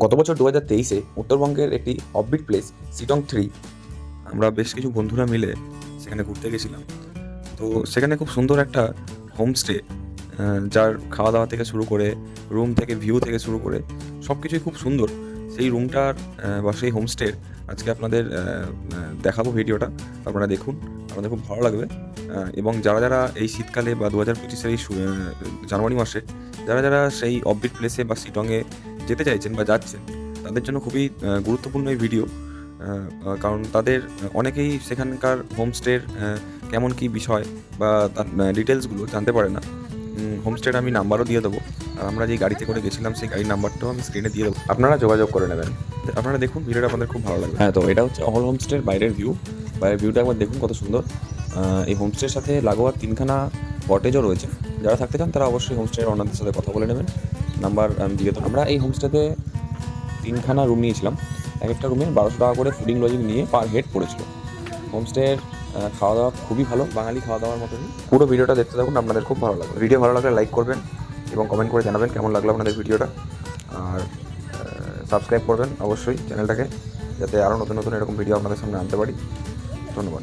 গত বছর 2023-এ উত্তরবঙ্গের একটি অফবিট প্লেস শিটং 3 আমরা বেশ কিছু বন্ধুরা মিলে সেখানে ঘুরতে গেছিলাম। তো সেখানে খুব সুন্দর একটা হোমস্টে, যার খাওয়া দাওয়া থেকে শুরু করে রুম থেকে ভিউ থেকে শুরু করে সব কিছুই খুব সুন্দর। সেই রুমটার বা সেই হোমস্টের আজকে আপনাদের দেখাবো ভিডিওটা, আপনারা দেখুন, আপনাদের খুব ভালো লাগবে। এবং যারা যারা এই শীতকালে বা 2025-এর এই জানুয়ারি মাসে যারা যারা সেই অফবিট প্লেসে বা শিটংয়ে যেতে চাইছেন বা যাচ্ছেন, তাদের জন্য খুবই গুরুত্বপূর্ণ এই ভিডিও। কারণ তাদের অনেকেই সেখানকার হোমস্টের কেমন কী বিষয় বা তার ডিটেলসগুলো জানতে পারে না। হোমস্টের আমি নাম্বারও দিয়ে দেবো, আর আমরা যে গাড়িতে করে গেছিলাম সেই গাড়ির নাম্বারটাও আমি স্ক্রিনে দিয়ে দেবো, আপনারা যোগাযোগ করে নেবেন। আপনারা দেখুন ভিডিওটা, আপনাদের খুব ভালো লাগবে। হ্যাঁ, তো এটা হচ্ছে অহল হোমস্টের বাইরের ভিউ। বাইরের ভিউটা একবার দেখুন কত সুন্দর। এই হোমস্টের সাথে লাগোয়া 3খানা কটেজও রয়েছে। যারা থাকতে চান তারা অবশ্যই হোমস্টের ওনারদের সাথে কথা বলে নেবেন, নাম্বার আমি দিয়ে দেবো। আমরা এই হোমস্টেতে 3খানা রুম নিয়েছিলাম। এক একটা রুমে 1200 টাকা করে ফুডিং লজিং নিয়ে পার হেড পড়েছিল। হোমস্টের খাওয়া দাওয়া খুবই ভালো, বাঙালি খাওয়া দাওয়ার মতনই। পুরো ভিডিওটা দেখতে থাকুন, আপনাদের খুব ভালো লাগবে। ভিডিও ভালো লাগলে লাইক করবেন এবং কমেন্ট করে জানাবেন কেমন লাগলো আপনাদের ভিডিওটা। আর সাবস্ক্রাইব করবেন অবশ্যই চ্যানেলটাকে, যাতে আরও নতুন নতুন এরকম ভিডিও আপনাদের সামনে আনতে পারি। ধন্যবাদ।